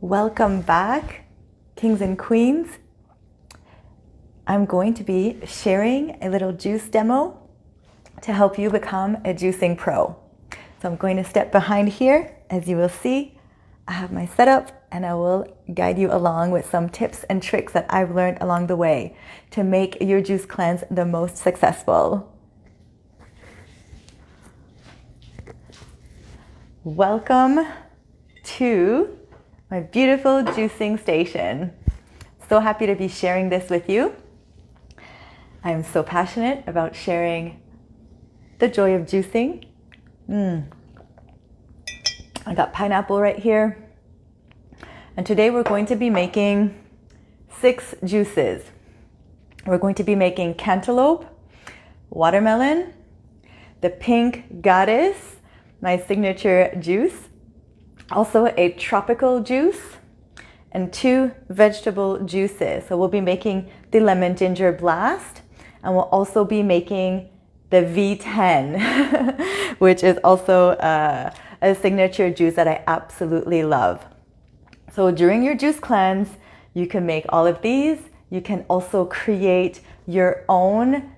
Welcome back, kings and queens. I'm going to be sharing a little juice demo to help you become a juicing pro. So I'm going to step behind here. As you will see, I have my setup and I will guide you along with some tips and tricks that I've learned along the way to make your juice cleanse the most successful. Welcome to my beautiful juicing station. So happy to be sharing this with you. I am so passionate about sharing the joy of juicing. I got pineapple right here. And today we're going to be making 6 juices. We're going to be making cantaloupe, watermelon, the pink goddess, my signature juice, also a tropical juice, and 2 vegetable juices. So we'll be making the lemon ginger blast, and we'll also be making the V10, which is also a signature juice that I absolutely love. So during your juice cleanse, you can make all of these. You can also create your own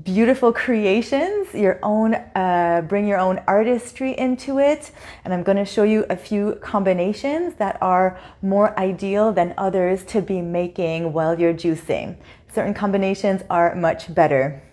beautiful creations, bring your own artistry into it. And I'm going to show you a few combinations that are more ideal than others to be making while you're juicing. Certain combinations are much better.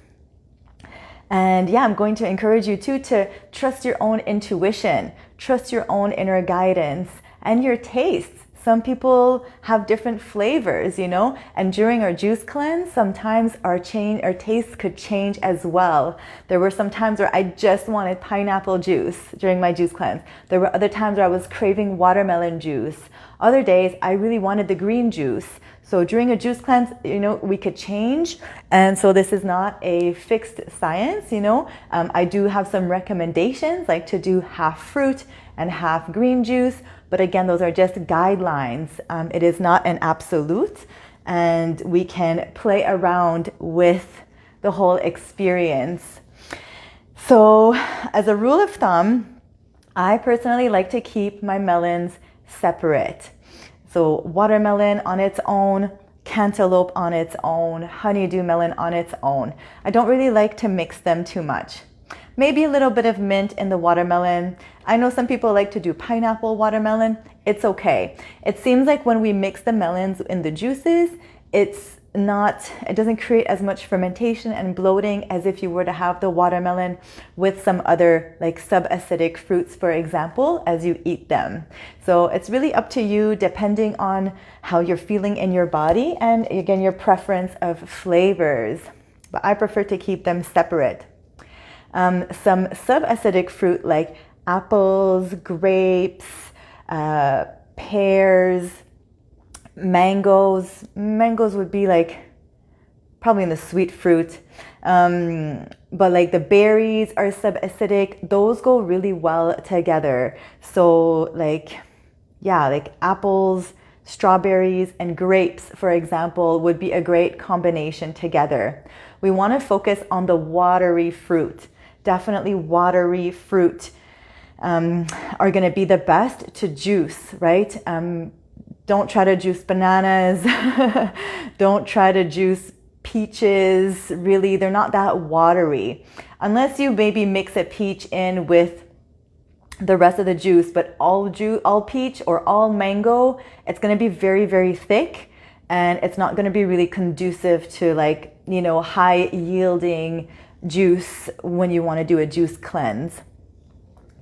And yeah, I'm going to encourage you too to trust your own intuition, trust your own inner guidance and your tastes. Some people have different flavors, and during our juice cleanse, sometimes our tastes could change as well. There were some times where I just wanted pineapple juice during my juice cleanse. There were other times where I was craving watermelon juice. Other days, I really wanted the green juice. So during a juice cleanse, we could change. And so this is not a fixed science, I do have some recommendations, like to do half fruit and half green juice. But again, those are just guidelines. It is not an absolute, and we can play around with the whole experience. So as a rule of thumb, I personally like to keep my melons separate. So watermelon on its own, cantaloupe on its own, honeydew melon on its own. I don't really like to mix them too much. Maybe a little bit of mint in the watermelon. I know some people like to do pineapple watermelon. It's okay. It seems like when we mix the melons in the juices, it doesn't create as much fermentation and bloating as if you were to have the watermelon with some other like subacidic fruits, for example, as you eat them. So it's really up to you depending on how you're feeling in your body and again, your preference of flavors. But I prefer to keep them separate. Some subacidic fruit like apples, grapes, pears, mangoes. Mangoes would be like probably in the sweet fruit. But like the berries are subacidic. Those go really well together. So like apples, strawberries, and grapes, for example, would be a great combination together. We want to focus on the watery fruit. Definitely watery fruit are going to be the best to juice, right? Don't try to juice bananas. Don't try to juice peaches. Really, they're not that watery. Unless you maybe mix a peach in with the rest of the juice, but all peach or all mango, it's going to be very, very thick, and it's not going to be really conducive to high yielding juice when you want to do a juice cleanse.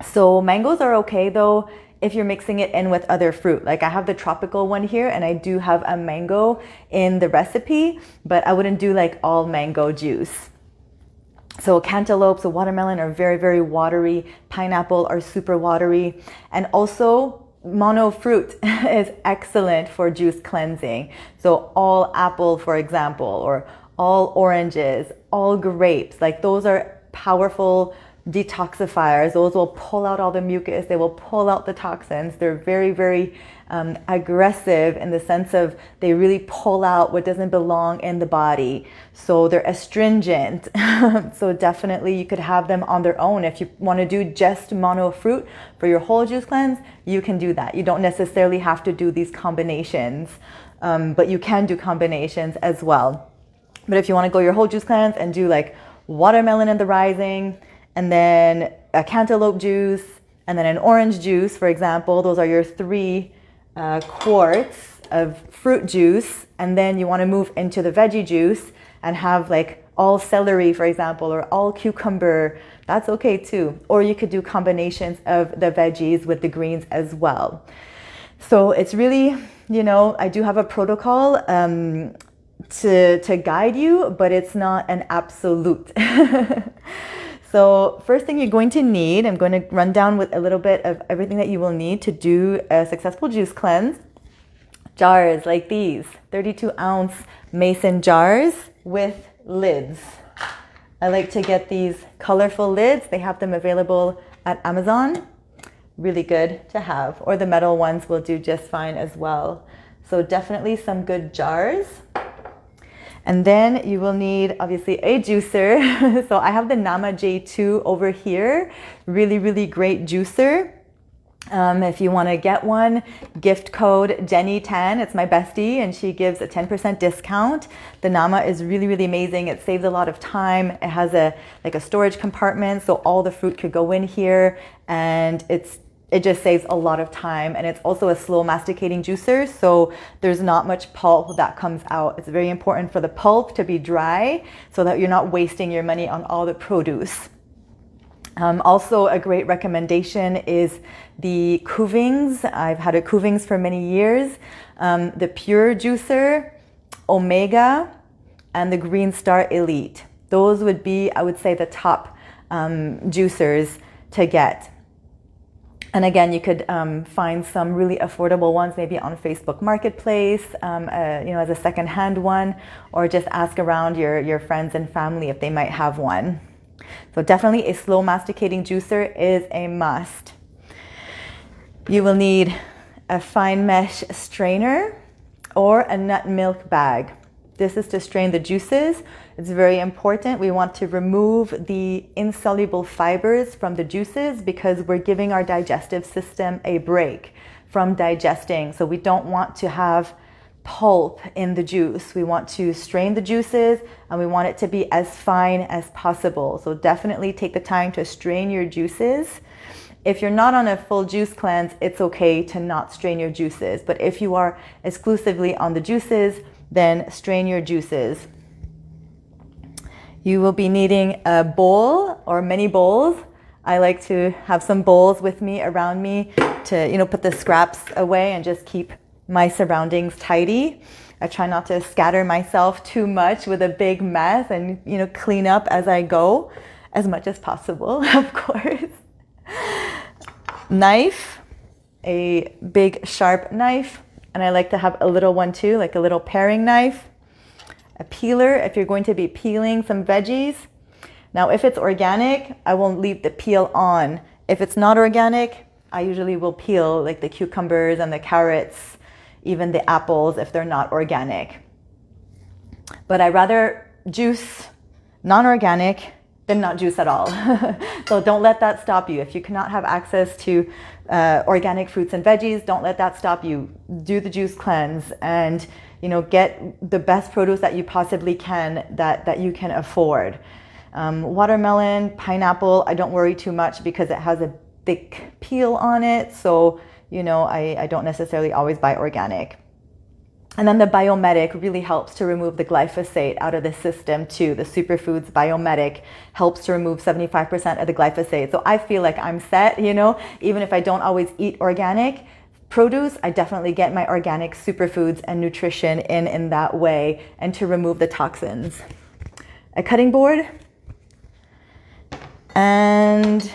So mangoes are okay though if you're mixing it in with other fruit. Like I have the tropical one here and I do have a mango in the recipe, but I wouldn't do like all mango juice. So cantaloupes, so watermelon are very, very watery. Pineapple are super watery. And also mono fruit is excellent for juice cleansing. So all apple, for example, or all oranges, all grapes, like those are powerful detoxifiers. Those will pull out all the mucus. They will pull out the toxins. They're very, very aggressive in the sense of they really pull out what doesn't belong in the body. So they're astringent. So definitely you could have them on their own. If you want to do just mono fruit for your whole juice cleanse, you can do that. You don't necessarily have to do these combinations, but you can do combinations as well. But if you want to go your whole juice cleanse and do like watermelon in the rising, and then a cantaloupe juice, and then an orange juice, for example, those are your 3 quarts of fruit juice. And then you want to move into the veggie juice and have like all celery, for example, or all cucumber. That's okay too. Or you could do combinations of the veggies with the greens as well. So it's really, you know, I do have a protocol to guide you, but it's not an absolute. So first thing you're going to need, I'm going to run down with a little bit of everything that you will need to do a successful juice cleanse. Jars like these, 32-ounce mason jars with lids. I like to get these colorful lids. They have them available at Amazon. Really good to have. Or the metal ones will do just fine as well. So definitely some good jars. And then you will need obviously a juicer. So I have the Nama J2 over here. Really, really great juicer. If you want to get one, gift code Jenny10. It's my bestie and she gives a 10% discount. The Nama is really, really amazing. It saves a lot of time. It has a storage compartment, so all the fruit could go in here, and it just saves a lot of time. And it's also a slow masticating juicer, so there's not much pulp that comes out. It's very important for the pulp to be dry so that you're not wasting your money on all the produce. Also a great recommendation is the Kuvings. I've had a Kuvings for many years. The Pure Juicer, Omega, and the Green Star Elite. Those would be, I would say, the top juicers to get. And again, you could find some really affordable ones, maybe on Facebook Marketplace, as a secondhand one, or just ask around your friends and family if they might have one. So definitely a slow masticating juicer is a must. You will need a fine mesh strainer or a nut milk bag. This is to strain the juices. It's very important. We want to remove the insoluble fibers from the juices because we're giving our digestive system a break from digesting. So we don't want to have pulp in the juice. We want to strain the juices and we want it to be as fine as possible. So definitely take the time to strain your juices. If you're not on a full juice cleanse, it's okay to not strain your juices. But if you are exclusively on the juices, then strain your juices. You will be needing a bowl or many bowls. I like to have some bowls with me, around me, to put the scraps away and just keep my surroundings tidy. I try not to scatter myself too much with a big mess and clean up as I go as much as possible, of course. Knife, a big sharp knife, and I like to have a little one too, like a little paring knife. A peeler if you're going to be peeling some veggies. Now if it's organic, I won't leave the peel on. If it's not organic, I usually will peel like the cucumbers and the carrots, even the apples if they're not organic. But I rather juice non-organic than not juice at all. So don't let that stop you. If you cannot have access to organic fruits and veggies, don't let that stop you. Do the juice cleanse and get the best produce that you possibly can, that you can afford. Watermelon, pineapple, I don't worry too much because it has a thick peel on it. So, I don't necessarily always buy organic. And then the Biomedic really helps to remove the glyphosate out of the system too. The Superfoods Biomedic helps to remove 75% of the glyphosate. So I feel like I'm set, even if I don't always eat organic produce, I definitely get my organic superfoods and nutrition in that way, and to remove the toxins. A cutting board. And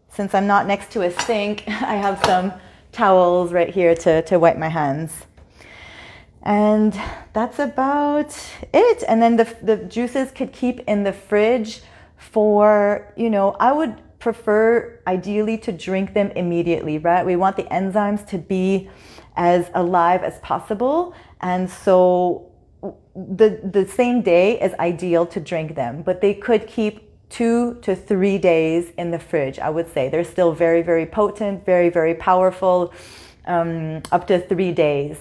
since I'm not next to a sink, I have some towels right here to wipe my hands. And that's about it. And then the juices could keep in the fridge for, I would prefer ideally to drink them immediately, right? We want the enzymes to be as alive as possible. And so the same day is ideal to drink them, but they could keep 2 to 3 days in the fridge, I would say. They're still very, very potent, very, very powerful, up to 3 days.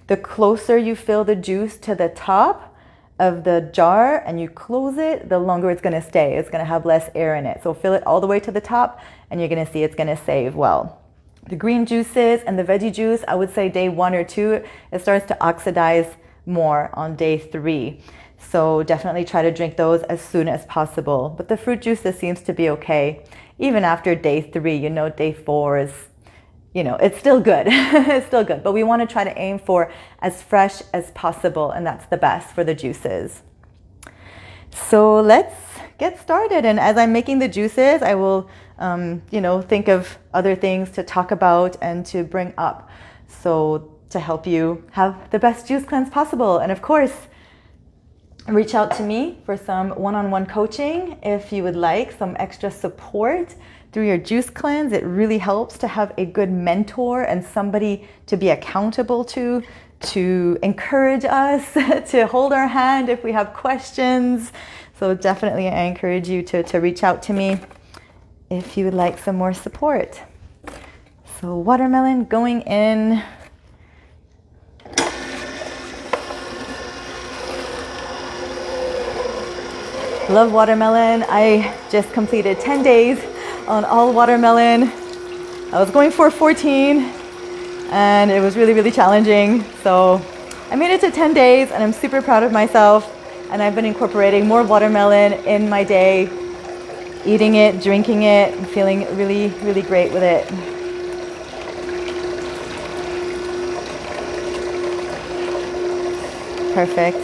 The closer you fill the juice to the top of the jar and you close it, the longer it's going to stay. It's going to have less air in it. So fill it all the way to the top and you're going to see it's going to save well. The green juices and the veggie juice, I would say day 1 or 2, it starts to oxidize more on day 3. So definitely try to drink those as soon as possible. But the fruit juices seems to be okay. Even after day 3, you know, day 4 is, you know, it's still good. It's still good. But we want to try to aim for as fresh as possible. And that's the best for the juices. So let's get started. And as I'm making the juices, I will, you know, think of other things to talk about and to bring up. So to help you have the best juice cleanse possible. And of course, reach out to me for some one-on-one coaching if you would like some extra support through your juice cleanse. It really helps to have a good mentor and somebody to be accountable to encourage us, to hold our hand if we have questions. So definitely I encourage you to reach out to me if you would like some more support. So watermelon going in. Love watermelon. I just completed 10 days on all watermelon. I was going for 14 and it was really, really challenging. So I made it to 10 days and I'm super proud of myself. And I've been incorporating more watermelon in my day, eating it, drinking it, and feeling really, really great with it. Perfect.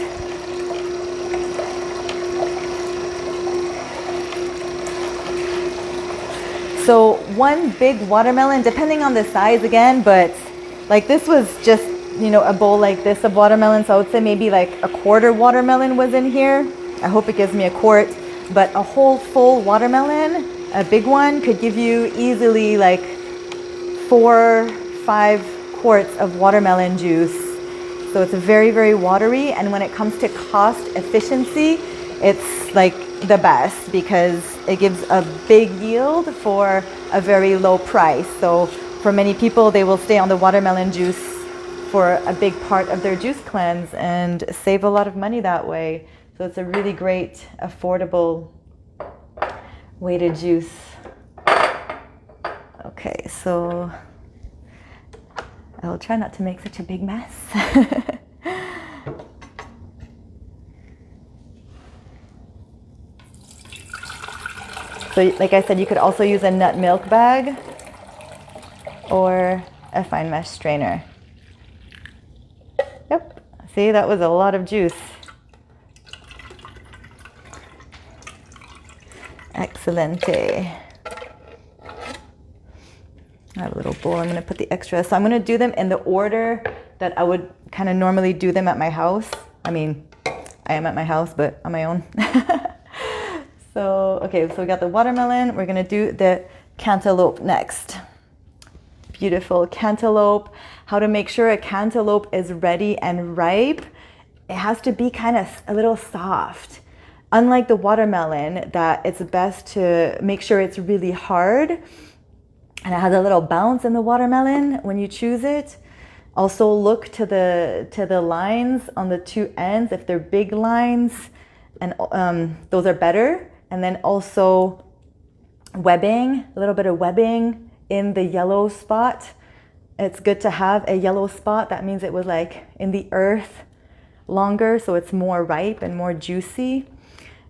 So one big watermelon, depending on the size again, but like this was just, you know, a bowl like this of watermelon. So I would say maybe like a quarter watermelon was in here. I hope it gives me a quart, but a whole full watermelon, a big one, could give you easily like 4-5 quarts of watermelon juice. So it's very, very watery. And when it comes to cost efficiency, it's like the best because it gives a big yield for a very low price. So for many people, they will stay on the watermelon juice for a big part of their juice cleanse and save a lot of money that way. So it's a really great, affordable way to juice. Okay, so I'll try not to make such a big mess. So like I said, you could also use a nut milk bag or a fine mesh strainer. Yep, see, that was a lot of juice. Excelente. I have a little bowl. I'm going to put the extra. So I'm going to do them in the order that I would kind of normally do them at my house. I mean, I am at my house, but on my own. So, okay, so we got the watermelon. We're going to do the cantaloupe next. Beautiful cantaloupe. How to make sure a cantaloupe is ready and ripe. It has to be kind of a little soft. Unlike the watermelon, that it's best to make sure it's really hard and it has a little bounce in the watermelon when you choose it. Also look to the lines on the two ends. If they're big lines, and those are better. And then also webbing, a little bit of webbing in the yellow spot. It's good to have a yellow spot. That means it was like in the earth longer, so it's more ripe and more juicy.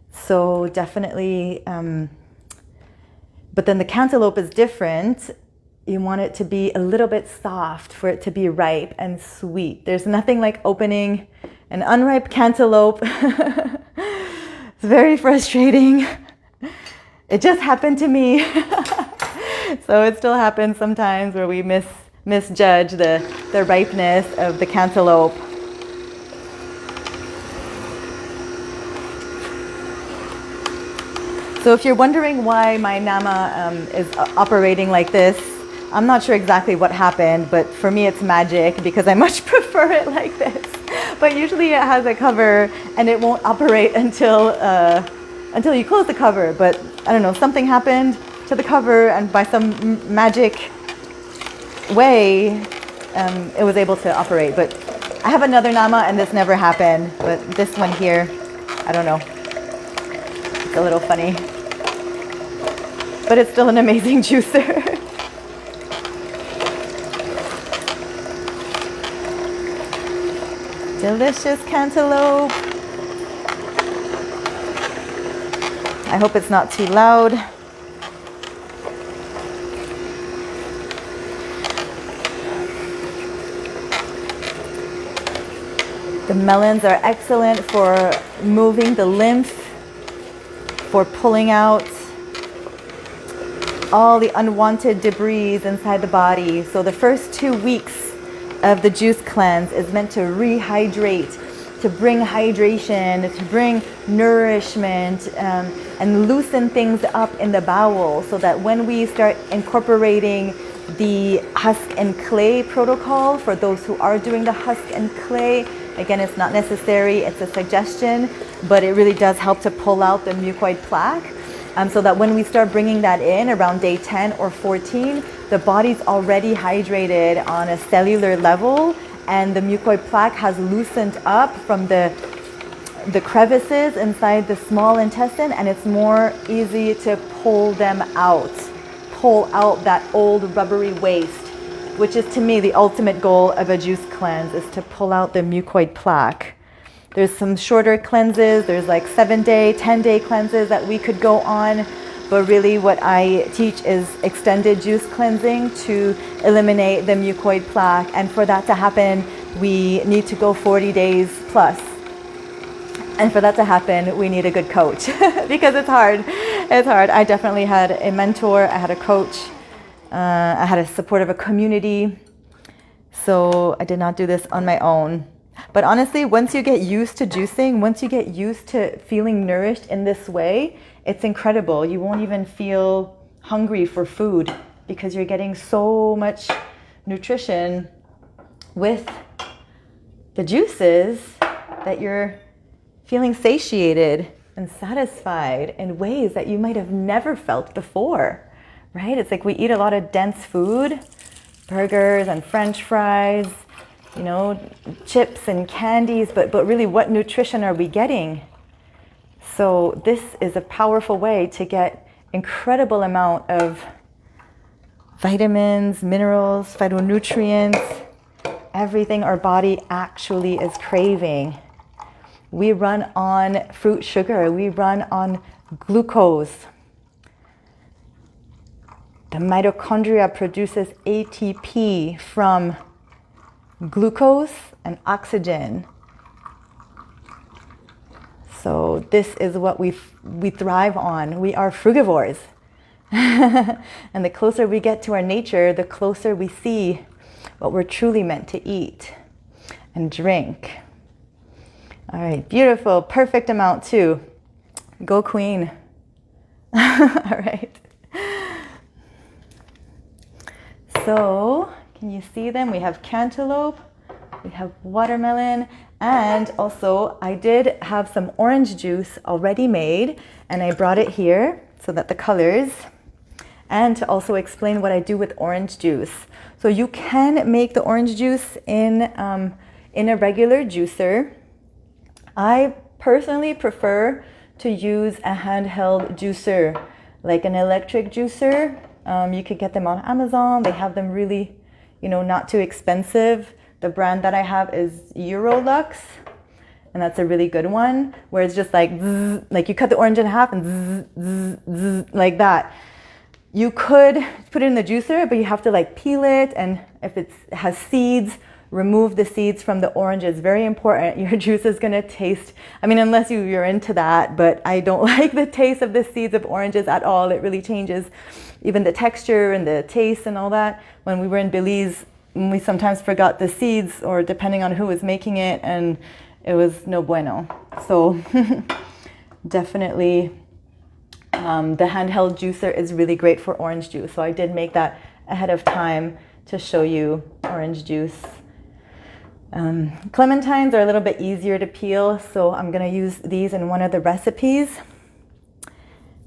So definitely, but then the cantaloupe is different. You want it to be a little bit soft for it to be ripe and sweet. There's nothing like opening an unripe cantaloupe. It's very frustrating. It just happened to me. So it still happens sometimes where we misjudge the ripeness of the cantaloupe. So if you're wondering why my Nama is operating like this, I'm not sure exactly what happened, but for me it's magic because I much prefer it like this. But usually it has a cover and it won't operate until you close the cover. But I don't know, something happened to the cover and by some magic way it was able to operate. But I have another Nama and this never happened, but this one here, I don't know. It's a little funny. But it's still an amazing juicer. Delicious cantaloupe. I hope it's not too loud. The melons are excellent for moving the lymph, for pulling out all the unwanted debris inside the body. So the first 2 weeks of the juice cleanse is meant to rehydrate, to bring hydration, to bring nourishment, and loosen things up in the bowel so that when we start incorporating the husk and clay protocol, for those who are doing the husk and clay, again, it's not necessary, it's a suggestion, but it really does help to pull out the mucoid plaque. So that when we start bringing that in around day 10 or 14, the body's already hydrated on a cellular level and the mucoid plaque has loosened up from the crevices inside the small intestine, and it's more easy to pull them out, pull out that old rubbery waste, which is to me the ultimate goal of a juice cleanse, is to pull out the mucoid plaque. There's some shorter cleanses, there's like 7-day, 10-day cleanses that we could go on, but really what I teach is extended juice cleansing to eliminate the mucoid plaque, and for that to happen, we need to go 40 days plus. And for that to happen, we need a good coach because it's hard. It's hard. I definitely had a mentor, I had a coach, I had a support of a community, so I did not do this on my own. But honestly, once you get used to juicing, once you get used to feeling nourished in this way, it's incredible. You won't even feel hungry for food because you're getting so much nutrition with the juices that you're feeling satiated and satisfied in ways that you might have never felt before, right? It's like we eat a lot of dense food, burgers and French fries, you know, chips and candies, but really what nutrition are we getting? So this is a powerful way to get incredible amount of vitamins, minerals, phytonutrients, everything our body actually is craving. We run on fruit sugar, we run on glucose. The mitochondria produces ATP from glucose and oxygen. So this is what we thrive on. We are frugivores. And the closer we get to our nature, the closer we see what we're truly meant to eat and drink. All right, beautiful, perfect amount too. Go Queen. All right. So, can you see them? We have cantaloupe, we have watermelon, and also I did have some orange juice already made, and I brought it here so that the colors, and to also explain what I do with orange juice. So you can make the orange juice in a regular juicer. I personally prefer to use a handheld juicer, like an electric juicer. You could get them on Amazon. They have them really, you know, not too expensive. The brand that I have is Eurolux, and that's a really good one, where it's just like zzz, like you cut the orange in half and zzz, zzz, zzz, like that. You could put it in the juicer, but you have to like peel it, and if it has seeds, remove the seeds from the orange. It's very important. Your juice is gonna taste, I mean, unless you're into that, but I don't like the taste of the seeds of oranges at all. It really changes even the texture and the taste and all that. When we were in Belize, we sometimes forgot the seeds, or depending on who was making it, and it was no bueno. So definitely The handheld juicer is really great for orange juice. So I did make that ahead of time to show you orange juice. Clementines are a little bit easier to peel, so I'm going to use these in one of the recipes.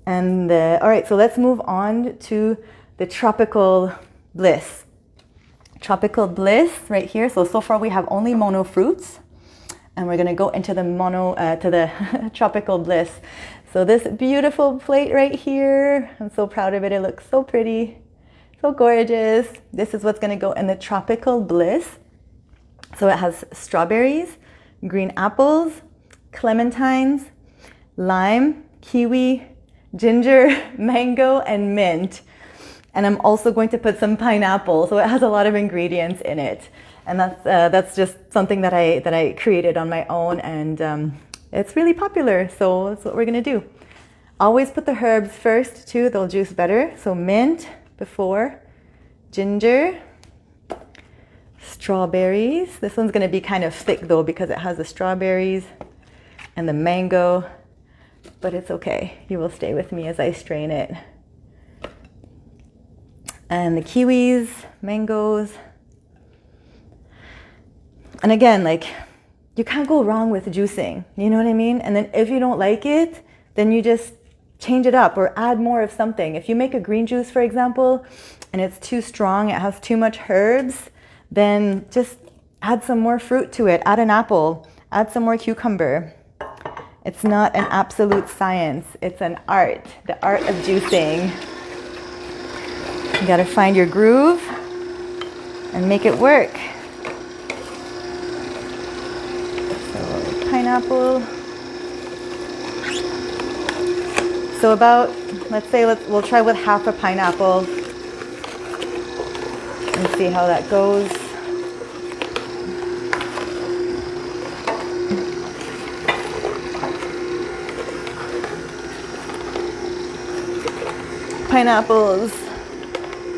And all right, so let's move on to the tropical bliss. Tropical bliss right here. So far we have only mono fruits, and we're going to go into the tropical bliss. So this beautiful plate right here, I'm so proud of it. It looks so pretty, so gorgeous. This is what's going to go in the tropical bliss. So it has strawberries, green apples, clementines, lime, kiwi, ginger, mango, and mint. And I'm also going to put some pineapple. So it has a lot of ingredients in it. And that's just something that I created on my own, and it's really popular. So that's what we're going to do. Always put the herbs first too, they'll juice better. So mint before, ginger, strawberries. This one's going to be kind of thick though because it has the strawberries and the mango, but it's okay. You will stay with me as I strain it. And the kiwis, mangoes. And again, like, you can't go wrong with juicing, you know what I mean? And then if you don't like it, then you just change it up or add more of something. If you make a green juice, for example, and it's too strong, it has too much herbs, then just add some more fruit to it. Add an apple, add some more cucumber. It's not an absolute science, it's an art, the art of juicing. You gotta find your groove and make it work. So pineapple. So about, we'll try with half a pineapple and see how that goes. Pineapples,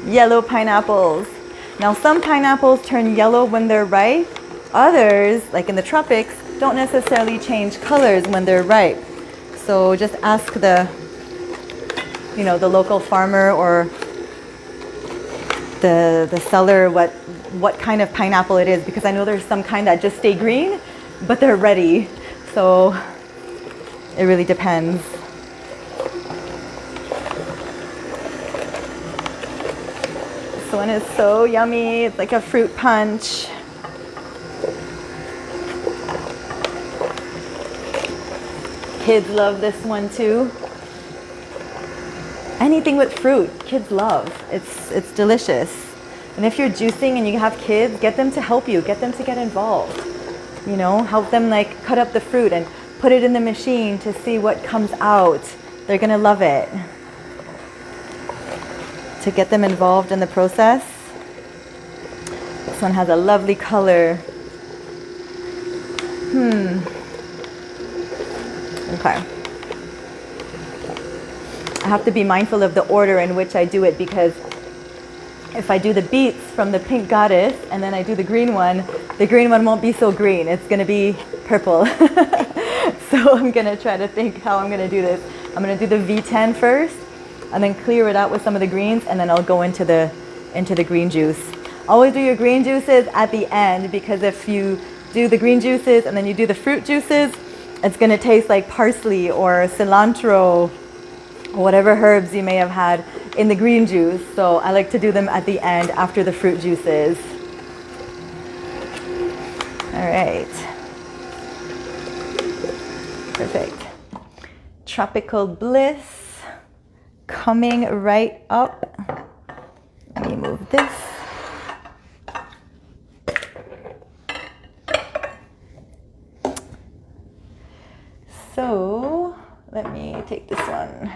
yellow pineapples. Now some pineapples turn yellow when they're ripe. Others, like in the tropics, don't necessarily change colors when they're ripe. So just ask the local farmer or the seller what kind of pineapple it is, because I know there's some kind that just stay green, but they're ready. So it really depends. This one is so yummy. It's like a fruit punch. Kids love this one too. Anything with fruit, kids love. It's delicious. And if you're juicing and you have kids, get them to help you. Get them to get involved. You know, help them like cut up the fruit and put it in the machine to see what comes out. They're gonna love it. To get them involved in the process. This one has a lovely color. Okay. I have to be mindful of the order in which I do it, because if I do the beets from the pink goddess and then I do the green one won't be so green. It's going to be purple. So I'm going to try to think how I'm going to do this. I'm going to do the V10 first and then clear it out with some of the greens, and then I'll go into the green juice. Always do your green juices at the end, because if you do the green juices and then you do the fruit juices, it's going to taste like parsley or cilantro, whatever herbs you may have had in the green juice. So I like to do them at the end after the fruit juices. All right. Perfect. Tropical bliss coming right up. Let me move this. So let me take this one.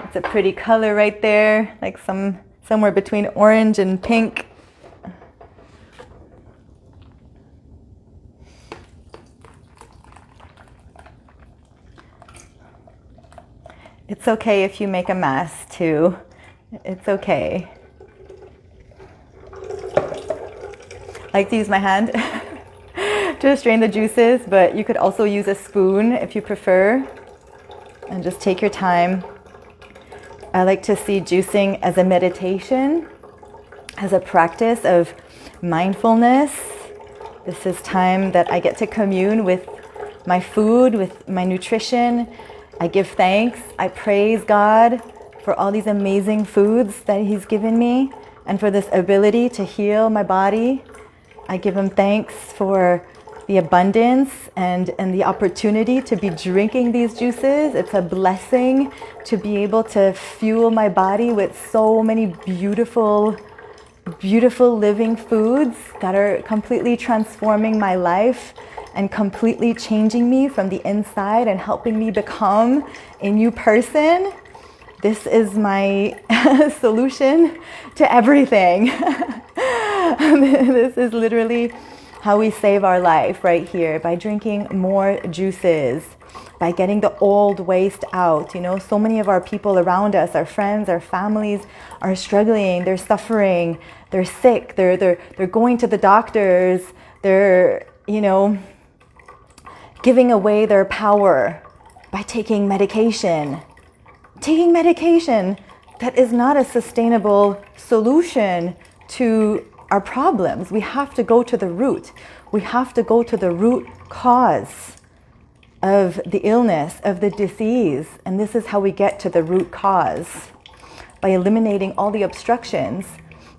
It's a pretty color right there, like somewhere between orange and pink. It's okay if you make a mess too. It's okay. I like to use my hand to strain the juices, but you could also use a spoon if you prefer. and just take your time. I like to see juicing as a meditation, as a practice of mindfulness. This is time that I get to commune with my food, with my nutrition. I give thanks. I praise God for all these amazing foods that He's given me and for this ability to heal my body. I give Him thanks for the abundance and the opportunity to be drinking these juices. It's a blessing to be able to fuel my body with so many beautiful living foods that are completely transforming my life and completely changing me from the inside and helping me become a new person. This is my solution to everything. This is literally how we save our life right here, by drinking more juices, by getting the old waste out. You know, so many of our people around us, our friends, our families are struggling, they're suffering, they're sick, they're going to the doctors, they're, you know, giving away their power by taking medication. Taking medication that is not a sustainable solution to our problems. We have to go to the root. We have to go to the root cause of the illness, of the disease. And this is how we get to the root cause, by eliminating all the obstructions.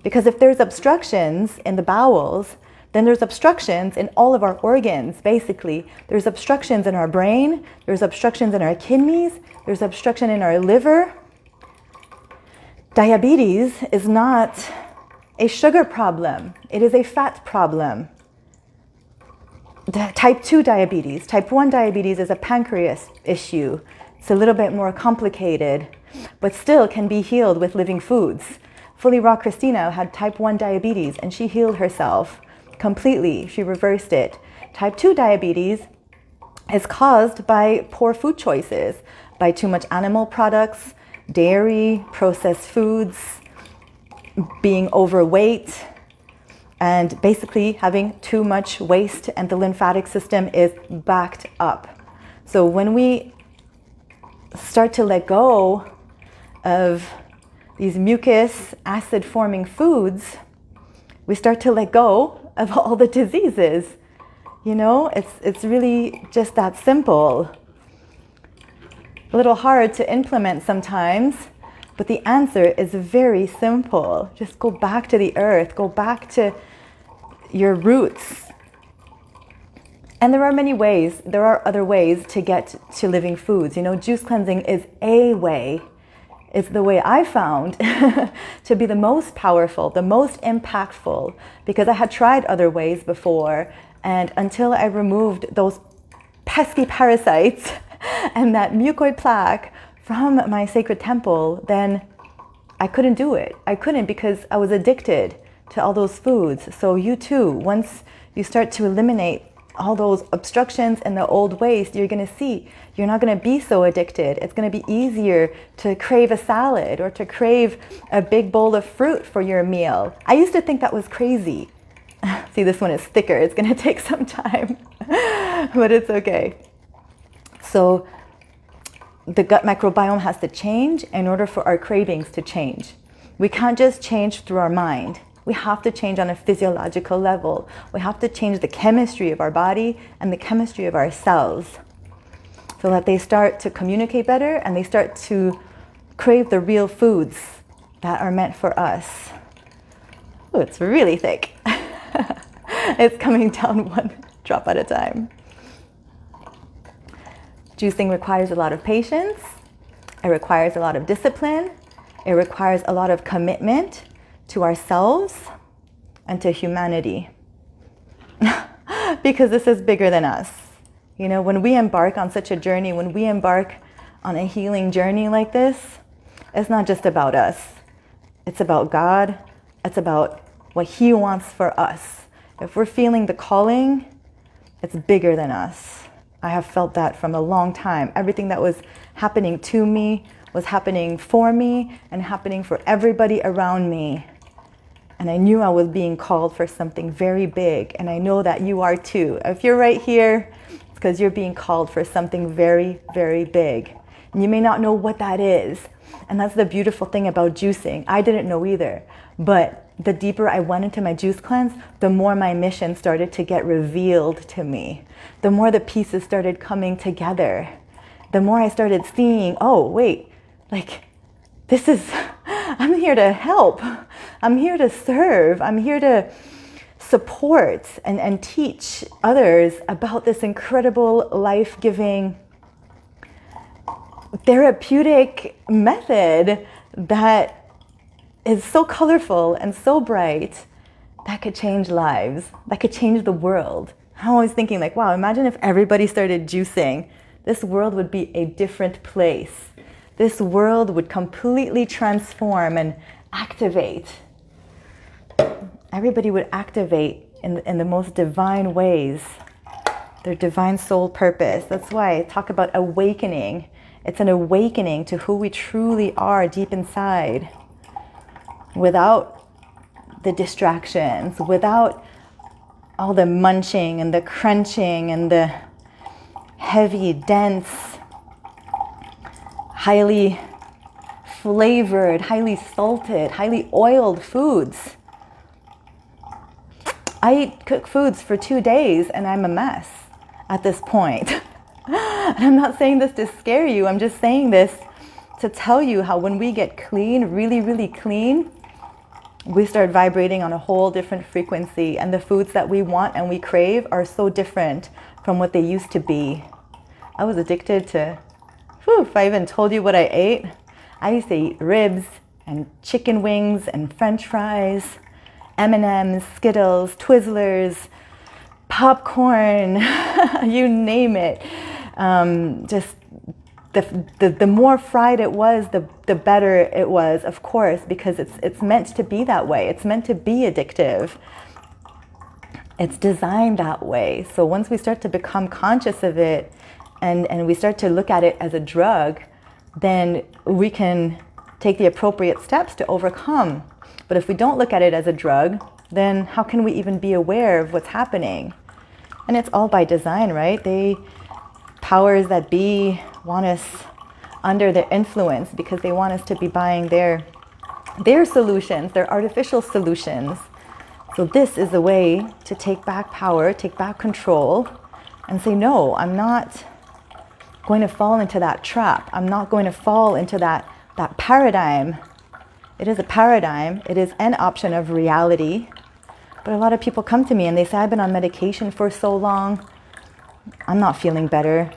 Because if there's obstructions in the bowels, then there's obstructions in all of our organs, basically. There's obstructions in our brain, there's obstructions in our kidneys, there's obstruction in our liver. Diabetes is not a sugar problem, it is a fat problem. Type 2 diabetes, type 1 diabetes is a pancreas issue. It's a little bit more complicated, but still can be healed with living foods. Fully Raw Christina had type 1 diabetes and she healed herself completely. She reversed it. Type 2 diabetes is caused by poor food choices, by too much animal products, dairy, processed foods, being overweight, and basically having too much waste, and the lymphatic system is backed up. So when we start to let go of these mucus acid forming foods, we start to let go of all the diseases. You know, it's really just that simple. A little hard to implement sometimes, but the answer is very simple. Just go back to the earth, go back to your roots. And there are many ways, there are other ways to get to living foods. You know, juice cleansing is a way. It's the way I found to be the most powerful, the most impactful, because I had tried other ways before, and until I removed those pesky parasites and that mucoid plaque from my sacred temple, then I couldn't do it. I couldn't, because I was addicted to all those foods. So you too, once you start to eliminate all those obstructions and the old waste, you're going to see you're not going to be so addicted. It's going to be easier to crave a salad or to crave a big bowl of fruit for your meal. I used to think that was crazy. See, this one is thicker. It's going to take some time, but it's okay. So the gut microbiome has to change in order for our cravings to change. We can't just change through our mind. We have to change on a physiological level. We have to change the chemistry of our body and the chemistry of our cells so that they start to communicate better and they start to crave the real foods that are meant for us. Oh, it's really thick. It's coming down one drop at a time. Juicing requires a lot of patience. It requires a lot of discipline. It requires a lot of commitment to ourselves and to humanity. Because this is bigger than us. You know, when we embark on such a journey, when we embark on a healing journey like this, it's not just about us. It's about God. It's about what He wants for us. If we're feeling the calling, it's bigger than us. I have felt that from a long time. Everything that was happening to me was happening for me and happening for everybody around me. And I knew I was being called for something very big. And I know that you are too. If you're right here, it's because you're being called for something very, very big. And you may not know what that is. And that's the beautiful thing about juicing. I didn't know either. But the deeper I went into my juice cleanse, the more my mission started to get revealed to me. The more the pieces started coming together. The more I started seeing, oh, wait, like, this is, I'm here to help. I'm here to serve. I'm here to support and teach others about this incredible, life-giving, therapeutic method that is so colorful and so bright that could change lives, that could change the world. I'm always thinking like, wow, imagine if everybody started juicing. This world would be a different place. This world would completely transform and activate. Everybody would activate in the most divine ways, their divine soul purpose. That's why I talk about awakening. It's an awakening to who we truly are deep inside, without the distractions, without all the munching and the crunching and the heavy, dense, highly flavored, highly salted, highly oiled foods. I eat cooked foods for 2 days and I'm a mess at this point. And I'm not saying this to scare you. I'm just saying this to tell you how when we get clean, really, really clean, we start vibrating on a whole different frequency. And the foods that we want and we crave are so different from what they used to be. I was addicted to, if I even told you what I ate, I used to eat ribs and chicken wings and French fries, M&Ms, Skittles, Twizzlers, popcorn, you name it. Just the more fried it was, the better it was, of course, because it's meant to be that way. It's meant to be addictive. It's designed that way. So once we start to become conscious of it and we start to look at it as a drug, then we can take the appropriate steps to overcome. But if we don't look at it as a drug, then how can we even be aware of what's happening? And it's all by design, right? Powers that be want us under their influence because they want us to be buying their solutions, their artificial solutions. So this is a way to take back power, take back control, and say, no, I'm not going to fall into that trap. I'm not going to fall into that paradigm. It is a paradigm. It is an option of reality. But a lot of people come to me and they say, I've been on medication for so long. I'm not feeling better.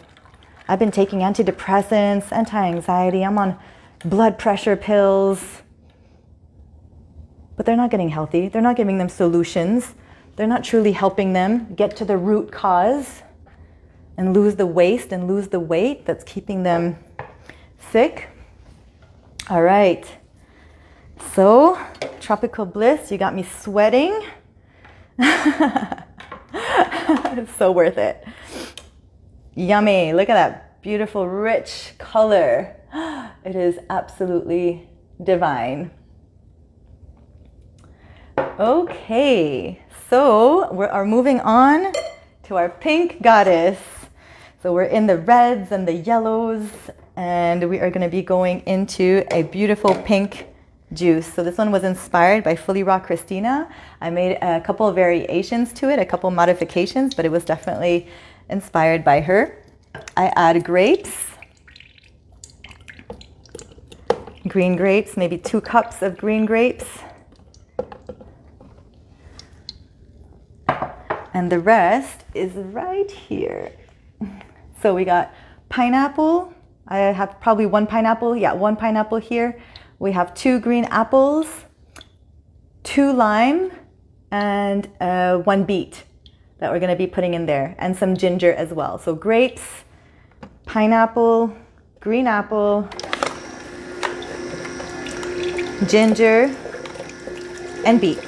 I've been taking antidepressants, anti-anxiety. I'm on blood pressure pills. But they're not getting healthy. They're not giving them solutions. They're not truly helping them get to the root cause and lose the waste and lose the weight that's keeping them sick. All right. So, tropical bliss, you got me sweating. It's so worth it. Yummy. Look at that beautiful, rich color. It is absolutely divine. Okay, so we are moving on to our pink goddess. So we're in the reds and the yellows, and we are going to be going into a beautiful pink juice. So this one was inspired by Fully Raw Christina. I made a couple of variations to it, a couple modifications, but it was definitely inspired by her. I add grapes, green grapes, maybe 2 cups of green grapes. And the rest is right here. So we got pineapple. I have probably 1 pineapple. Yeah, 1 pineapple here. We have 2 green apples, 2 lime, and 1 beet that we're going to be putting in there, and some ginger as well. So grapes, pineapple, green apple, ginger, and beets.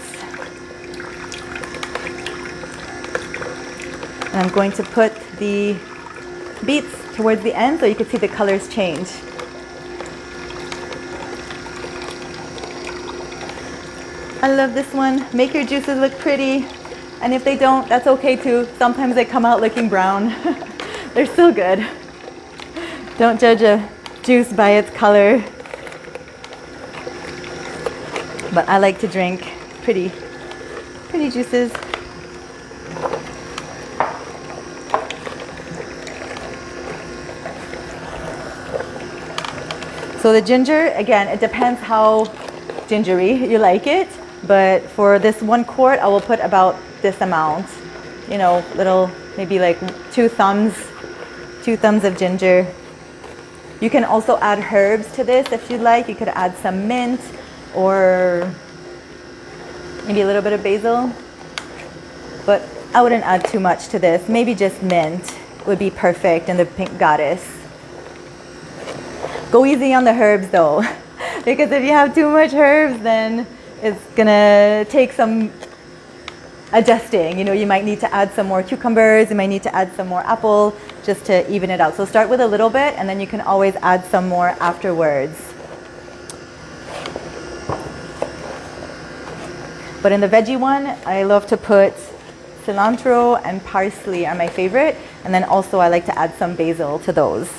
And I'm going to put the beets towards the end so you can see the colors change. I love this one. Make your juices look pretty. And if they don't, that's okay too. Sometimes they come out looking brown. They're still good. Don't judge a juice by its color. But I like to drink pretty juices. So the ginger, again, it depends how gingery you like it. But for this 1 quart, I will put about this amount. You know, little, maybe like 2 thumbs of ginger. You can also add herbs to this if you'd like. You could add some mint or maybe a little bit of basil. But I wouldn't add too much to this. Maybe just mint would be perfect in the pink goddess. Go easy on the herbs though, because if you have too much herbs, then it's gonna take some adjusting. You know, you might need to add some more cucumbers, you might need to add some more apple just to even it out. So start with a little bit and then you can always add some more afterwards. But in the veggie one, I love to put cilantro and parsley are my favorite. And then also I like to add some basil to those.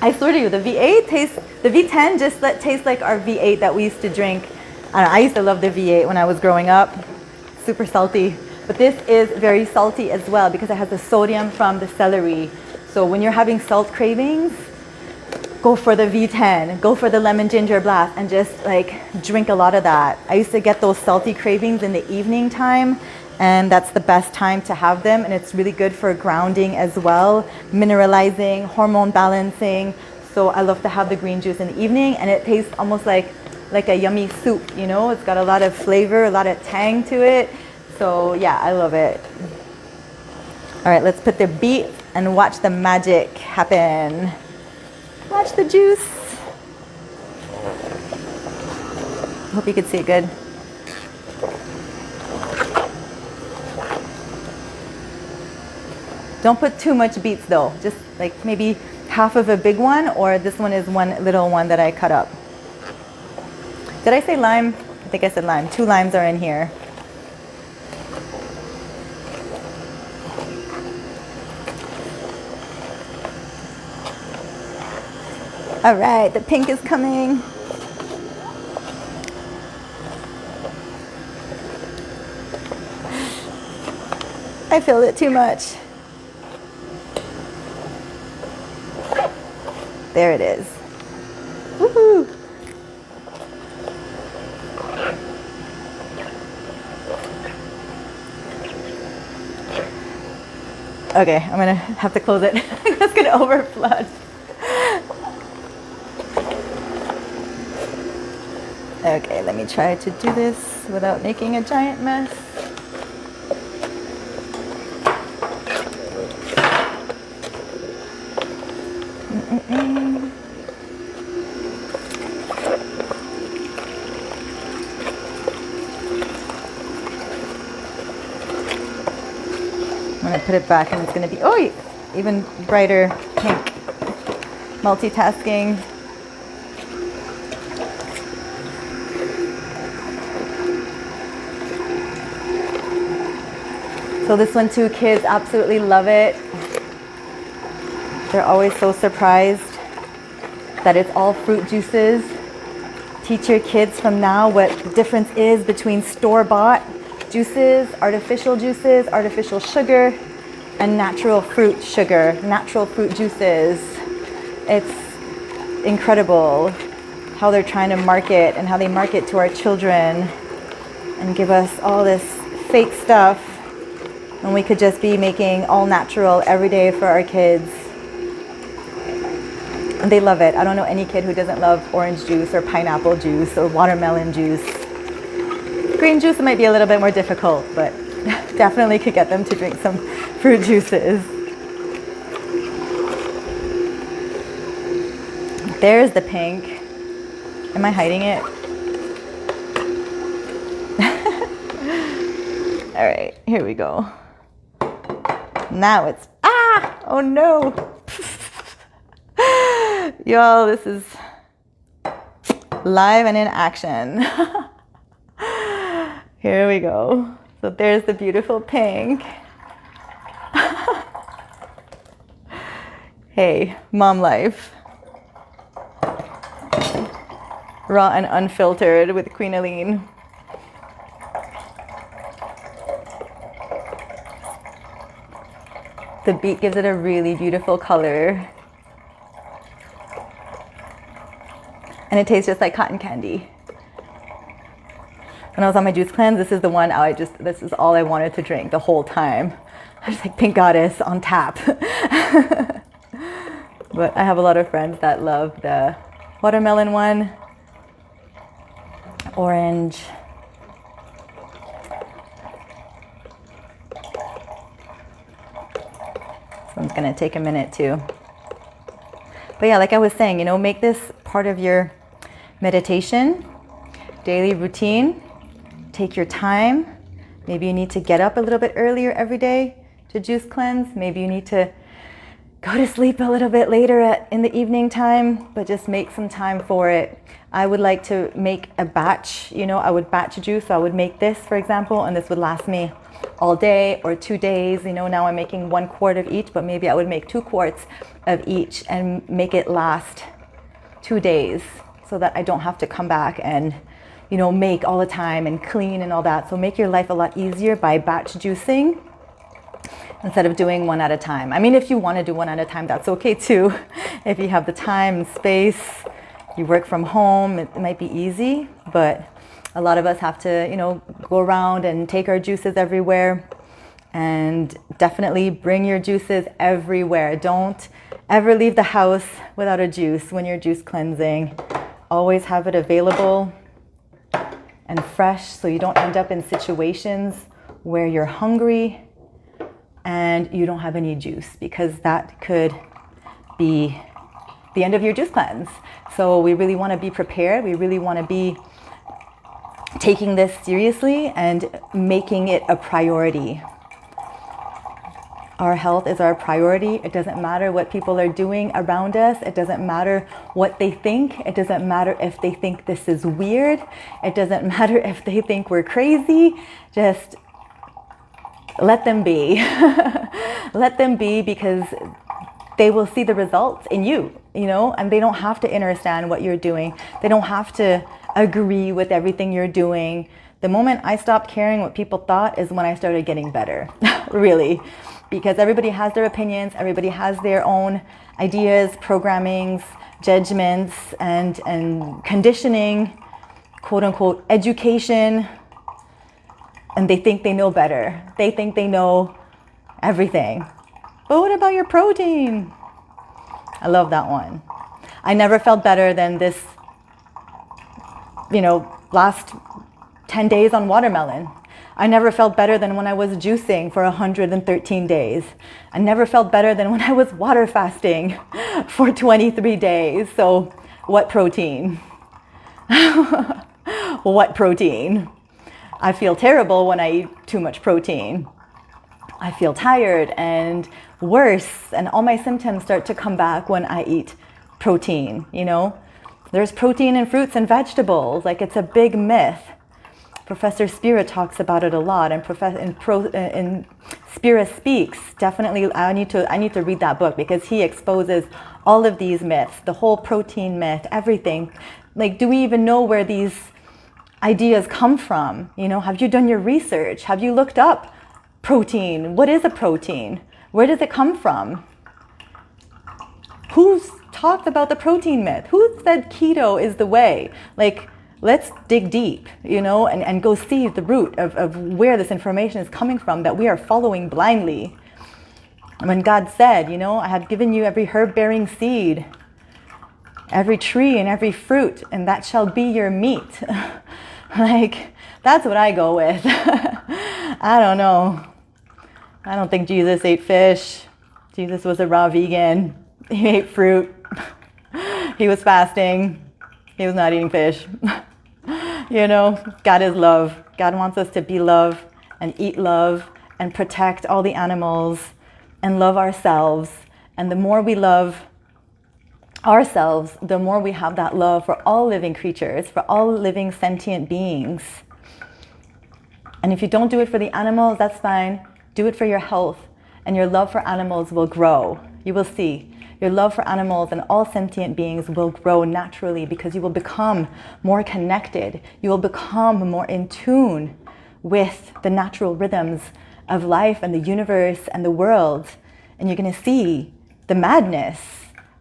I swear to you, the V10 just tastes like our V8 that we used to drink. I used to love the V8 when I was growing up. Super salty. But this is very salty as well because it has the sodium from the celery. So when you're having salt cravings, go for the V10, go for the lemon ginger blast and just like drink a lot of that. I used to get those salty cravings in the evening time, and that's the best time to have them, and it's really good for grounding as well, mineralizing, hormone balancing. So I love to have the green juice in the evening, and it tastes almost like a yummy soup, you know? It's got a lot of flavor, a lot of tang to it. So yeah, I love it. All right, let's put the beet and watch the magic happen. Watch the juice. Hope you can see it good. Don't put too much beets though, just like maybe half of a big one, or this one is one little one that I cut up. Did I say lime? I think I said lime. 2 limes are in here. All right, the pink is coming. I filled it too much. There it is. Woohoo! Okay, I'm gonna have to close it. It's gonna overflood. Okay, let me try to do this without making a giant mess. I'm gonna put it back and it's gonna be, oh, even brighter pink. Multitasking. So this one too, kids absolutely love it. They're always so surprised that it's all fruit juices. Teach your kids from now what the difference is between store-bought juices, artificial sugar, and natural fruit sugar, natural fruit juices. It's incredible how they're trying to market and how they market to our children and give us all this fake stuff when we could just be making all natural every day for our kids. And they love it. I don't know any kid who doesn't love orange juice or pineapple juice or watermelon juice. Green juice might be a little bit more difficult, but definitely could get them to drink some fruit juices. There's the pink. Am I hiding it? All right, here we go. Now it's, oh no. Y'all, this is live and in action. Here we go. So there's the beautiful pink. Hey, mom life. raw and unfiltered with Queen Aline. The beet gives it a really beautiful color. And it tastes just like cotton candy. When I was on my juice cleanse, this is the one this is all I wanted to drink the whole time. I was like Pink Goddess on tap. But I have a lot of friends that love the watermelon one, orange. This one's gonna take a minute too. But yeah, like I was saying, make this part of your meditation, daily routine. Take your time. Maybe you need to get up a little bit earlier every day to juice cleanse. Maybe you need to go to sleep a little bit later in the evening time, but just make some time for it. I would like to make a batch, I would batch juice. So I would make this, for example, and this would last me all day or 2 days. Now I'm making 1 quart of each, but maybe I would make 2 quarts of each and make it last 2 days so that I don't have to come back and make all the time and clean and all that. So make your life a lot easier by batch juicing instead of doing one at a time. I mean, if you want to do one at a time, that's okay too. If you have the time and space, you work from home, it might be easy, but a lot of us have to, go around and take our juices everywhere. And definitely bring your juices everywhere. Don't ever leave the house without a juice when you're juice cleansing. Always have it available and fresh so you don't end up in situations where you're hungry and you don't have any juice, because that could be the end of your juice cleanse. So we really want to be prepared. We really want to be taking this seriously and making it a priority. Our health is our priority. It doesn't matter what people are doing around us. It doesn't matter what they think. It doesn't matter if they think this is weird. It doesn't matter if they think we're crazy. Just let them be. Let them be, because they will see the results in you, and they don't have to understand what you're doing. They don't have to agree with everything you're doing. The moment I stopped caring what people thought is when I started getting better, really. Because everybody has their opinions, everybody has their own ideas, programmings, judgments, and conditioning, quote unquote, education, and they think they know better. They think they know everything. But what about your protein? I love that one. I never felt better than this, last 10 days on watermelon. I never felt better than when I was juicing for 113 days. I never felt better than when I was water fasting for 23 days. So what protein? What protein? I feel terrible when I eat too much protein. I feel tired and worse, and all my symptoms start to come back when I eat protein, There's protein in fruits and vegetables. Like, it's a big myth. Professor Spira talks about it a lot, and in Spira Speaks, definitely I need to read that book, because he exposes all of these myths, the whole protein myth, everything. Like, do we even know where these ideas come from? Have you done your research? Have you looked up protein? What is a protein? Where does it come from? Who's talked about the protein myth? Who said keto is the way? Like, let's dig deep, and go see the root of where this information is coming from that we are following blindly. When God said, I have given you every herb-bearing seed, every tree and every fruit, and that shall be your meat. Like, that's what I go with. I don't know. I don't think Jesus ate fish. Jesus was a raw vegan. He ate fruit. He was fasting. He was not eating fish. God is love. God wants us to be love and eat love and protect all the animals and love ourselves. And the more we love ourselves, the more we have that love for all living creatures, for all living sentient beings. And if you don't do it for the animals, that's fine. Do it for your health, and your love for animals will grow. You will see. Your love for animals and all sentient beings will grow naturally because you will become more connected. You will become more in tune with the natural rhythms of life and the universe and the world. And you're going to see the madness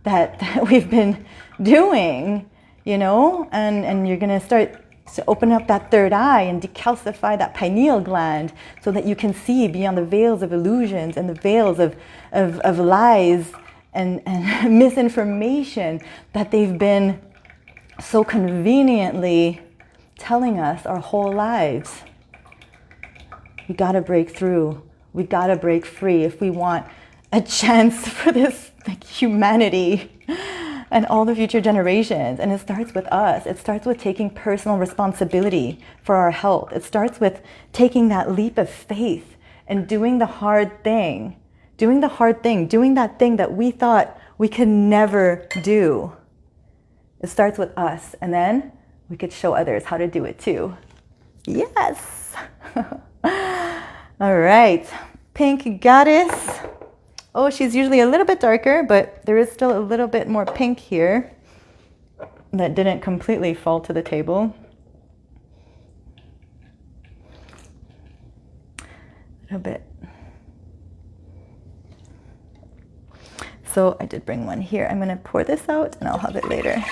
that we've been doing, you know, and you're going to start to open up that third eye and decalcify that pineal gland so that you can see beyond the veils of illusions and the veils of lies and misinformation that they've been so conveniently telling us our whole lives. We got to break through. We got to break free if we want a chance for this humanity and all the future generations. And it starts with us. It starts with taking personal responsibility for our health. It starts with taking that leap of faith and doing the hard thing. Doing that thing that we thought we could never do. It starts with us, and then we could show others how to do it too. Yes. All right, pink goddess. Oh, she's usually a little bit darker, but there is still a little bit more pink here that didn't completely fall to the table. A little bit. So I did bring one here. I'm going to pour this out and I'll have it later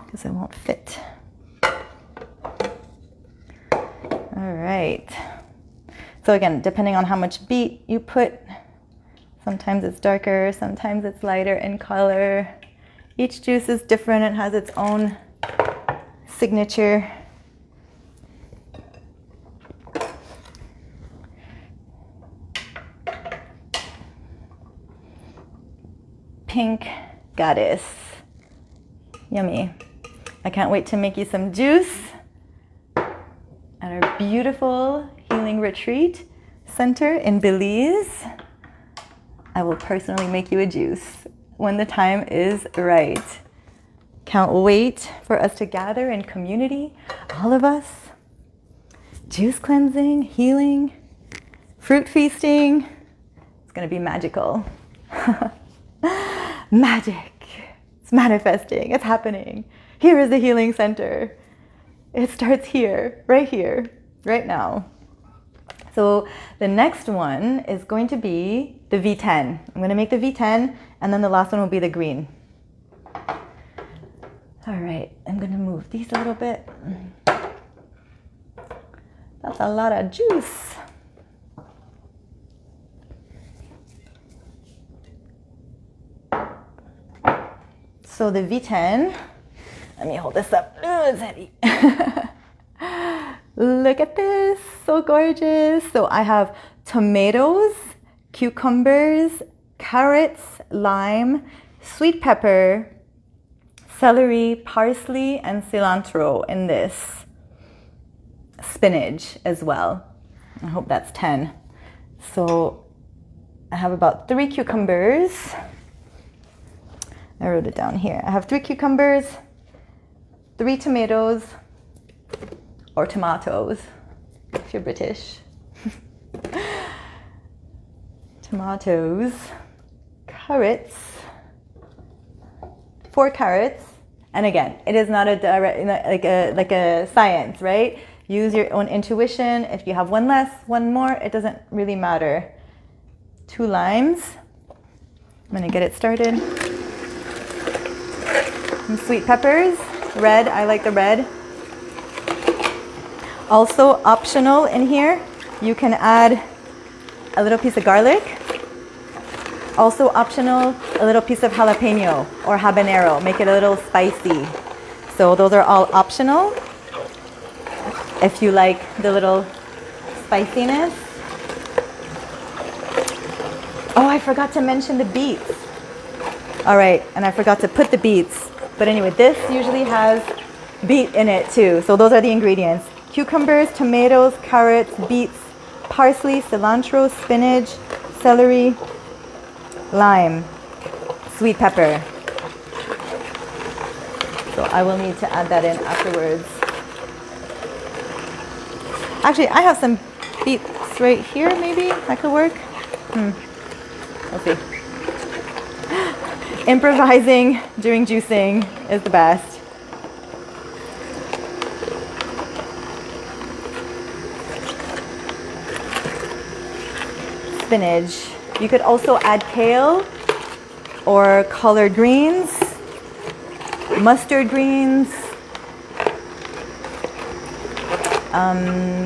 because it won't fit. All right. So again, depending on how much beet you put, sometimes it's darker, sometimes it's lighter in color. Each juice is different. It has its own signature. Pink goddess. Yummy. I can't wait to make you some juice at our beautiful healing retreat center in Belize. I will personally make you a juice when the time is right. Can't wait for us to gather in community, all of us. Juice cleansing, healing, fruit feasting. It's going to be magical. Magic. It's manifesting. It's happening. Here is the healing center. It starts here, right now. So the next one is going to be the V10. I'm going to make the V10, and then the last one will be the green. All right, I'm going to move these a little bit. That's a lot of juice. So the V10, let me hold this up. Oh, it's heavy. Look at this, so gorgeous. So I have tomatoes, cucumbers, carrots, lime, sweet pepper, celery, parsley, and cilantro in this. Spinach as well. I hope that's 10. So I have about 3 cucumbers. I wrote it down here. I have 3 cucumbers, 3 tomatoes, or tomatoes, if you're British. Tomatoes, carrots, 4 carrots, and again, it is not a direct, like a science, right? Use your own intuition. If you have one less, one more, it doesn't really matter. 2 limes. I'm gonna get it started. Some sweet peppers, red, I like the red. Also optional in here, you can add a little piece of garlic. Also optional, a little piece of jalapeno or habanero, make it a little spicy. So those are all optional if you like the little spiciness. Oh, I forgot to mention the beets. All right, and I forgot to put the beets. But anyway, this usually has beet in it too. So those are the ingredients. Cucumbers, tomatoes, carrots, beets, parsley, cilantro, spinach, celery, lime, sweet pepper. So I will need to add that in afterwards. Actually, I have some beets right here, maybe that could work. We'll see. Improvising during juicing is the best. Spinach. You could also add kale or collard greens, mustard greens.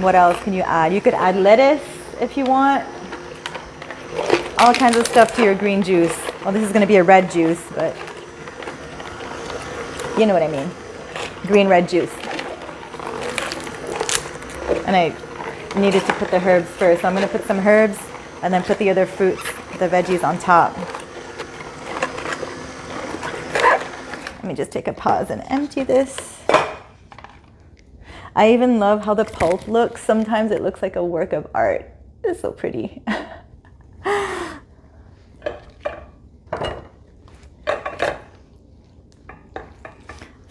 What else can you add? You could add lettuce if you want. All kinds of stuff to your green juice. Well, this is going to be a red juice, but you know what I mean. Green red juice. And I needed to put the herbs first. So I'm going to put some herbs and then put the other fruits, the veggies on top. Let me just take a pause and empty this. I even love how the pulp looks. Sometimes it looks like a work of art. It's so pretty.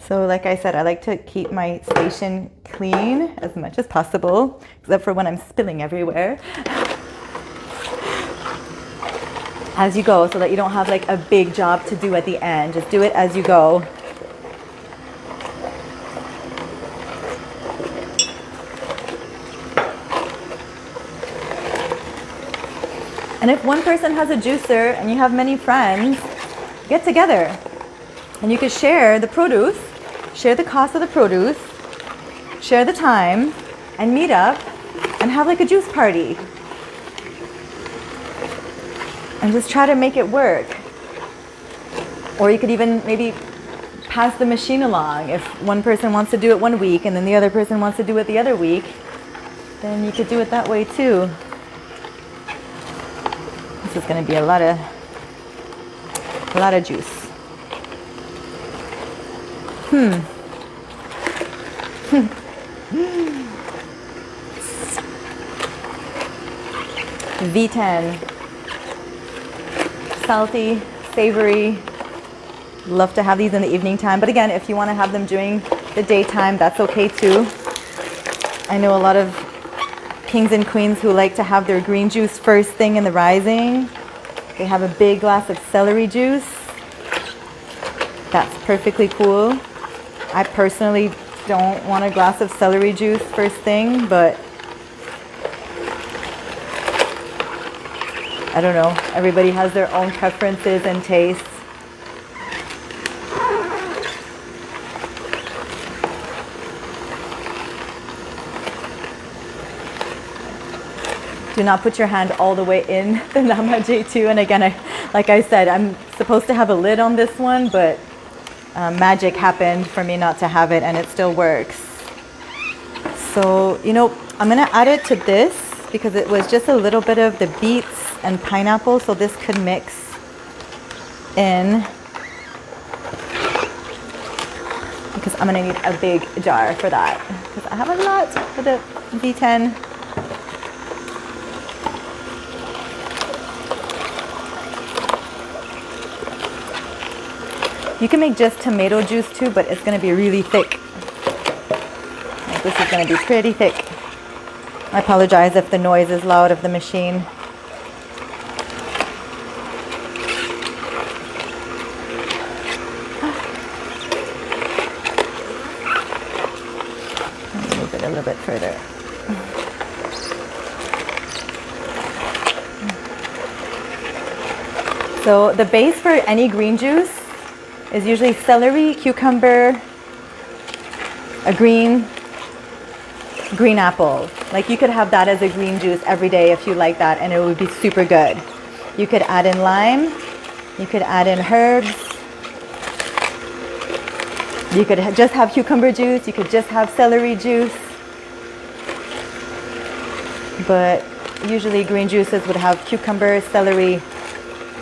So like I said, I like to keep my station clean as much as possible, except for when I'm spilling everywhere. As you go, so that you don't have like a big job to do at the end. Just do it as you go. And if one person has a juicer and you have many friends, get together and you can share the produce, share the cost of the produce, share the time, and meet up and have like a juice party. And just try to make it work. Or you could even maybe pass the machine along. If one person wants to do it one week and then the other person wants to do it the other week, then you could do it that way too. This is going to be a lot of juice. V10. Salty, savory. Love to have these in the evening time. But again, if you want to have them during the daytime, that's okay too. I know a lot of kings and queens who like to have their green juice first thing in the rising. They have a big glass of celery juice. That's perfectly cool. I personally don't want a glass of celery juice first thing, but I don't know. Everybody has their own preferences and tastes. Do not put your hand all the way in the Nama J2. And again, like I said, I'm supposed to have a lid on this one, but magic happened for me not to have it, and it still works. So, you know, I'm gonna add it to this because it was just a little bit of the beets and pineapple, so this could mix in, because I'm gonna need a big jar for that because I have a lot for the V10. You can make just tomato juice too, but it's gonna be really thick. Like, this is gonna be pretty thick. I apologize if the noise is loud of the machine. Let me move it a little bit further. So the base for any green juice is usually celery, cucumber, a green apple. Like, you could have that as a green juice every day if you like that, and it would be super good. You could add in lime, you could add in herbs, you could just have cucumber juice, you could just have celery juice. But usually green juices would have cucumber, celery,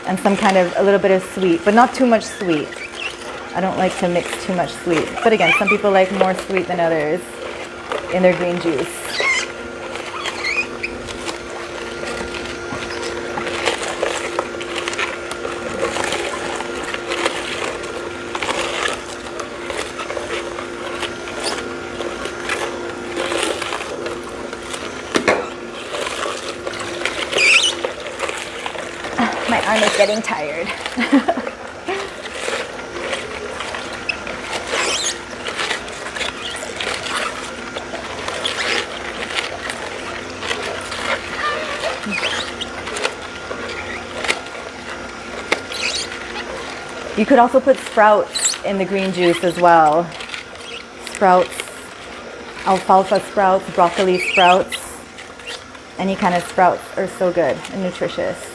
and some kind of a little bit of sweet, but not too much sweet. I don't like to mix too much sweet. But again, some people like more sweet than others in their green juice. My arm is getting tired. You could also put sprouts in the green juice as well. Sprouts, alfalfa sprouts, broccoli sprouts, any kind of sprouts are so good and nutritious.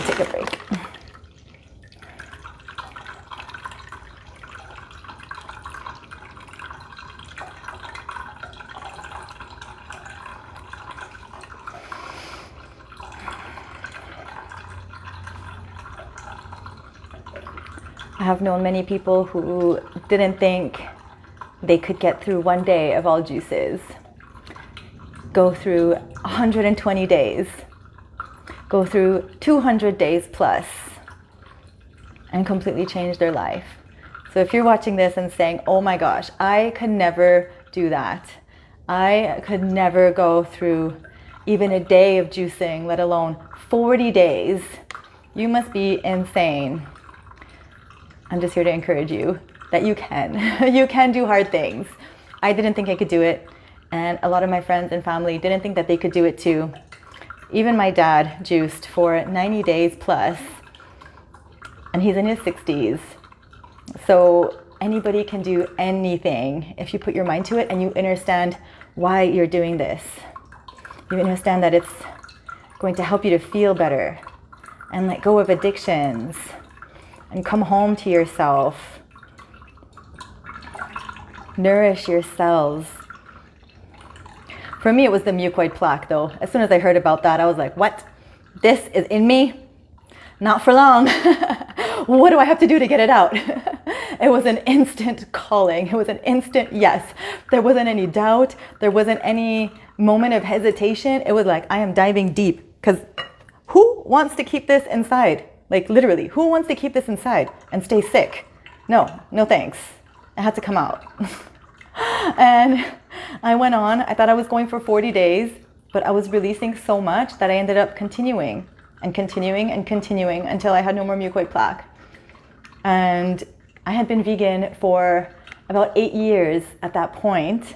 Take a break. I have known many people who didn't think they could get through one day of all juices, go through 120 days, go through 200 days plus, and completely change their life. So if you're watching this and saying, oh my gosh, I could never do that. I could never go through even a day of juicing, let alone 40 days. You must be insane. I'm just here to encourage you that you can. You can do hard things. I didn't think I could do it. And a lot of my friends and family didn't think that they could do it too. Even my dad juiced for 90 days plus, and he's in his 60s. So anybody can do anything if you put your mind to it and you understand why you're doing this. You understand that it's going to help you to feel better and let go of addictions and come home to yourself. Nourish yourselves. For me, it was the mucoid plaque, though. As soon as I heard about that, I was like, what? This is in me? Not for long. What do I have to do to get it out? It was an instant calling. It was an instant yes. There wasn't any doubt. There wasn't any moment of hesitation. It was like, I am diving deep. Because who wants to keep this inside? Like literally, who wants to keep this inside and stay sick? No thanks. It had to come out. And I went on. I thought I was going for 40 days, but I was releasing so much that I ended up continuing and continuing and continuing until I had no more mucoid plaque. And I had been vegan for about 8 years at that point.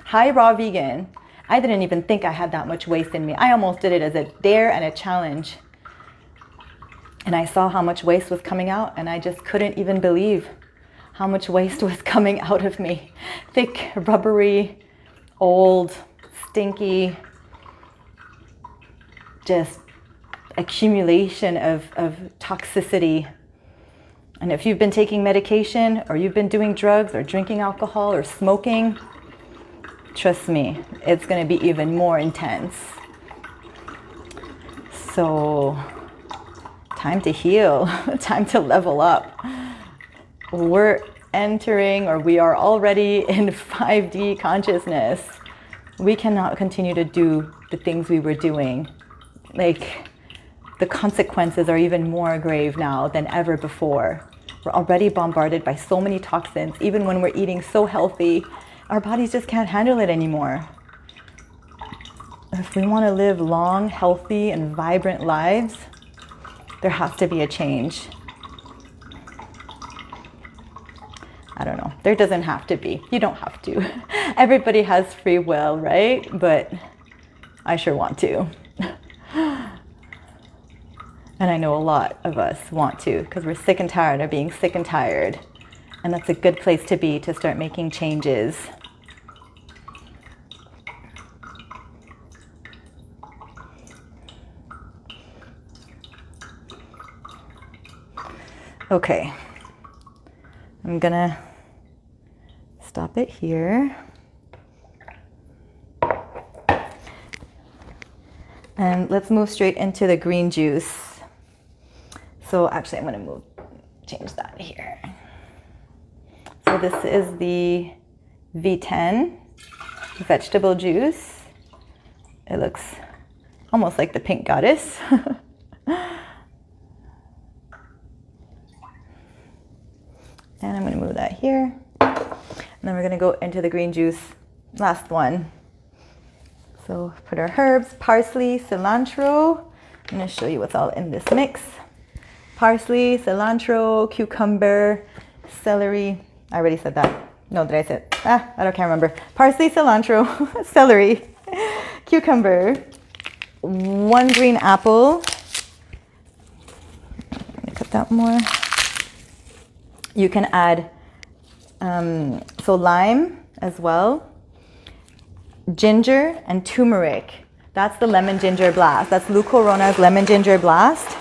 High raw vegan. I didn't even think I had that much waste in me. I almost did it as a dare and a challenge. And I saw how much waste was coming out, and I just couldn't even believe how much waste was coming out of me. Thick, rubbery, old, stinky, just accumulation of toxicity. And if you've been taking medication or you've been doing drugs or drinking alcohol or smoking, trust me, it's going to be even more intense. So time to heal, time to level up. We're entering, or we are already in 5D consciousness. We cannot continue to do the things we were doing. Like, the consequences are even more grave now than ever before. We're already bombarded by so many toxins. Even when we're eating so healthy, our bodies just can't handle it anymore. If we want to live long, healthy, and vibrant lives, there has to be a change. I don't know. There doesn't have to be. You don't have to. Everybody has free will, right? But I sure want to. And I know a lot of us want to, because we're sick and tired of being sick and tired. And that's a good place to be, to start making changes. Okay. I'm gonna stop it here. And let's move straight into the green juice. So actually I'm gonna change that here. So this is the V10 vegetable juice. It looks almost like the pink goddess. And I'm going to move that here. And then we're going to go into the green juice, last one. So put our herbs, parsley, cilantro, I'm going to show you what's all in this mix. Parsley, cilantro, cucumber, celery. I already said that. No, did I say it? I can't remember. Parsley, cilantro, celery, cucumber, 1 green apple. Let me cut that more. You can add lime as well, ginger and turmeric. That's the lemon ginger blast. That's Lou Corona's lemon ginger blast.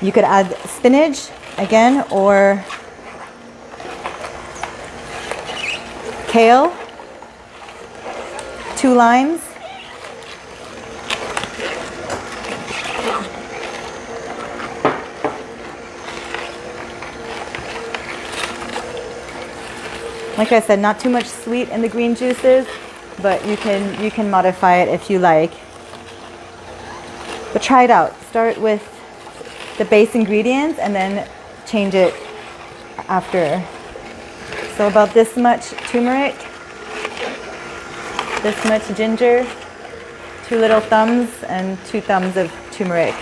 You could add spinach again, or kale, 2 limes, like I said, not too much sweet in the green juices, but you can modify it if you like. But try it out. Start with the base ingredients and then change it after. So about this much turmeric, this much ginger, 2 little thumbs and 2 thumbs of turmeric.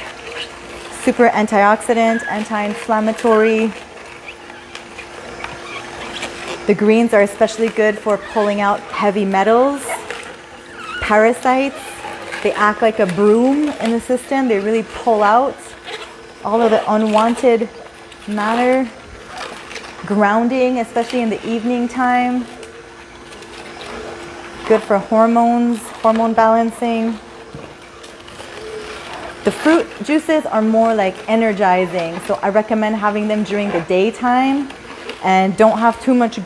Super antioxidant, anti-inflammatory. The greens are especially good for pulling out heavy metals, parasites. They act like a broom in the system. They really pull out all of the unwanted matter. Grounding, especially in the evening time. Good for hormones, hormone balancing. The fruit juices are more like energizing, so I recommend having them during the daytime. And don't have too much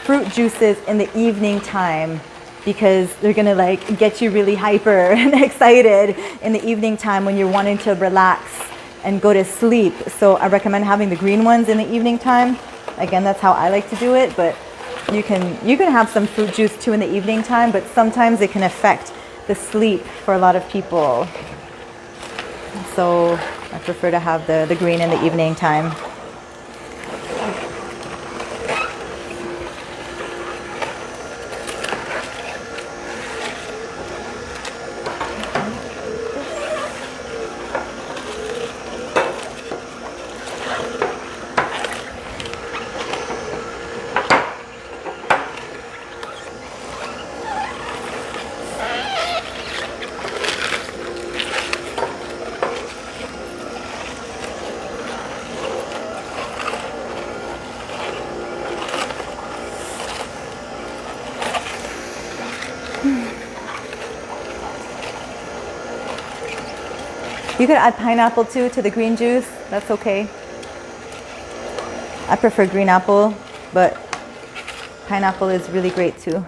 fruit juices in the evening time, because they're gonna like get you really hyper and excited in the evening time when you're wanting to relax and go to sleep. So I recommend having the green ones in the evening time. Again, that's how I like to do it, but you can have some fruit juice too in the evening time, but sometimes it can affect the sleep for a lot of people. So I prefer to have the green in the evening time. You could add pineapple too to the green juice. That's okay. I prefer green apple, but pineapple is really great too.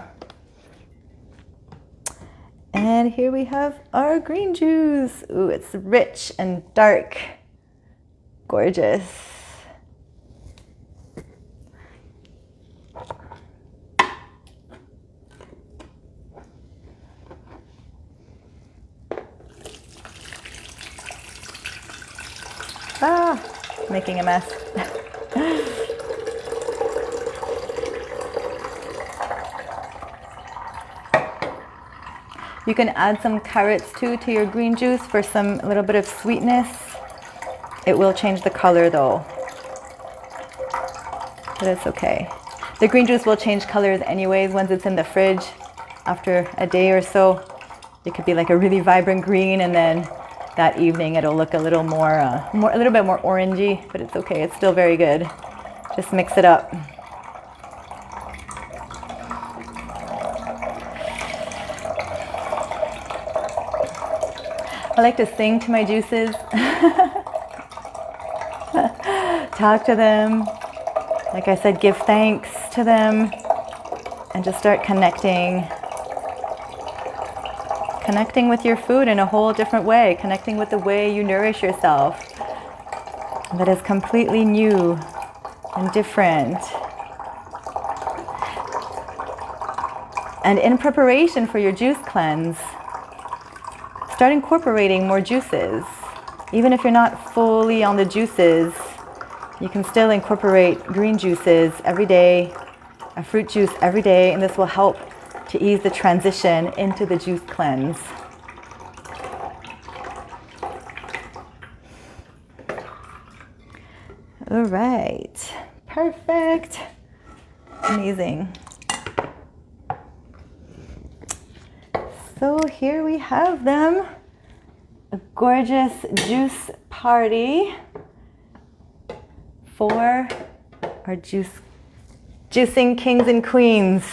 And here we have our green juice. Ooh, it's rich and dark. Gorgeous. Making a mess. You can add some carrots too to your green juice for some little bit of sweetness. It will change the color though, but it's okay. The green juice will change colors anyways once it's in the fridge. After a day or so, it could be like a really vibrant green, and then that evening it'll look a little more, a little bit more orangey, but it's okay. It's still very good. Just mix it up. I like to sing to my juices. Talk to them. Like I said, give thanks to them and just start connecting. Connecting with your food in a whole different way, connecting with the way you nourish yourself. That is completely new and different. And in preparation for your juice cleanse, start incorporating more juices. Even if you're not fully on the juices, you can still incorporate green juices every day, a fruit juice every day, and this will help to ease the transition into the juice cleanse. All right, perfect, amazing. So here we have them, a gorgeous juice party for our juicing kings and queens,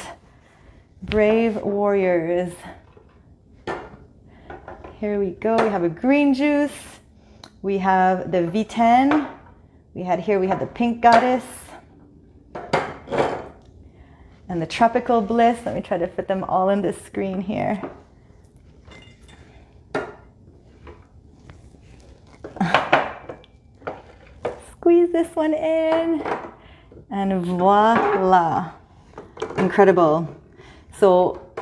brave warriors. Here we go, we have a green juice, we have the V10, we have the pink goddess, and the tropical bliss. Let me try to fit them all in this screen here. Squeeze this one in, and voila, incredible. So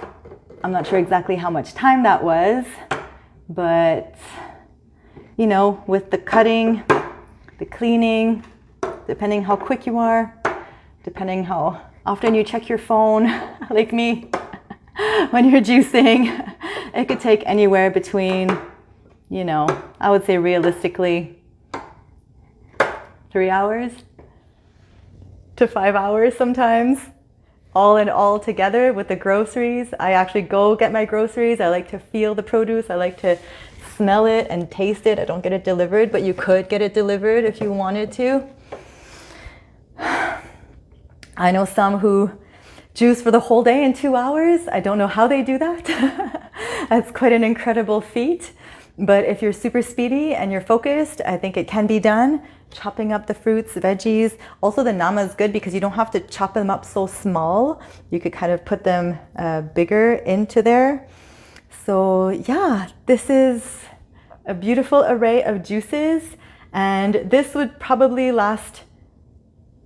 I'm not sure exactly how much time that was, but you know, with the cutting, the cleaning, depending how quick you are, depending how often you check your phone, like me, when you're juicing, it could take anywhere between, you know, I would say realistically 3 hours to 5 hours sometimes, all in all together with the groceries. I actually go get my groceries. I like to feel the produce. I like to smell it and taste it. I don't get it delivered, but you could get it delivered if you wanted to. I know some who juice for the whole day in 2 hours. I don't know how they do that. That's quite an incredible feat. But if you're super speedy and you're focused, I think it can be done. Chopping up the fruits, veggies. Also the nama is good because you don't have to chop them up so small. You could kind of put them bigger into there. So yeah, this is a beautiful array of juices, and this would probably last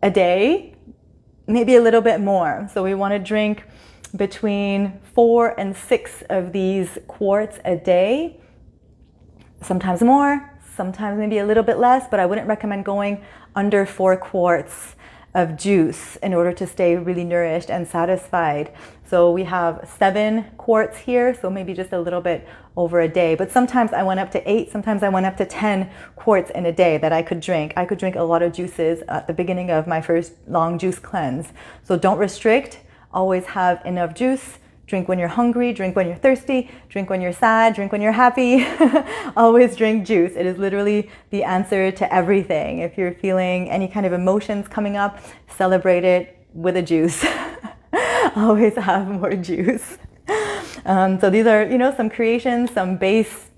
a day, maybe a little bit more. So we want to drink between 4 and 6 of these quarts a day, sometimes more, sometimes maybe a little bit less, but I wouldn't recommend going under 4 quarts of juice in order to stay really nourished and satisfied. So we have 7 quarts here, so maybe just a little bit over a day. But sometimes I went up to 8, sometimes I went up to 10 quarts in a day that I could drink. I could drink a lot of juices at the beginning of my first long juice cleanse. So don't restrict, always have enough juice. Drink when you're hungry, drink when you're thirsty, drink when you're sad, drink when you're happy. Always drink juice. It is literally the answer to everything. If you're feeling any kind of emotions coming up, celebrate it with a juice. Always have more juice. So these are, you know, some creations, some base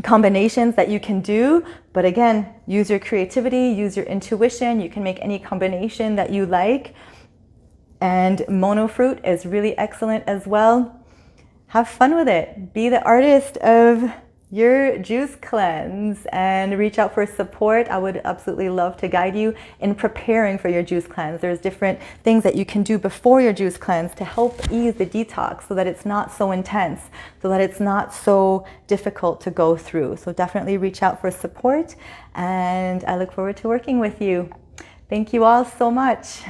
combinations that you can do. But again, use your creativity, use your intuition. You can make any combination that you like. And mono fruit is really excellent as well. Have fun with it. Be the artist of your juice cleanse and reach out for support. I would absolutely love to guide you in preparing for your juice cleanse. There's different things that you can do before your juice cleanse to help ease the detox so that it's not so intense, so that it's not so difficult to go through. So definitely reach out for support, and I look forward to working with you. Thank you all so much.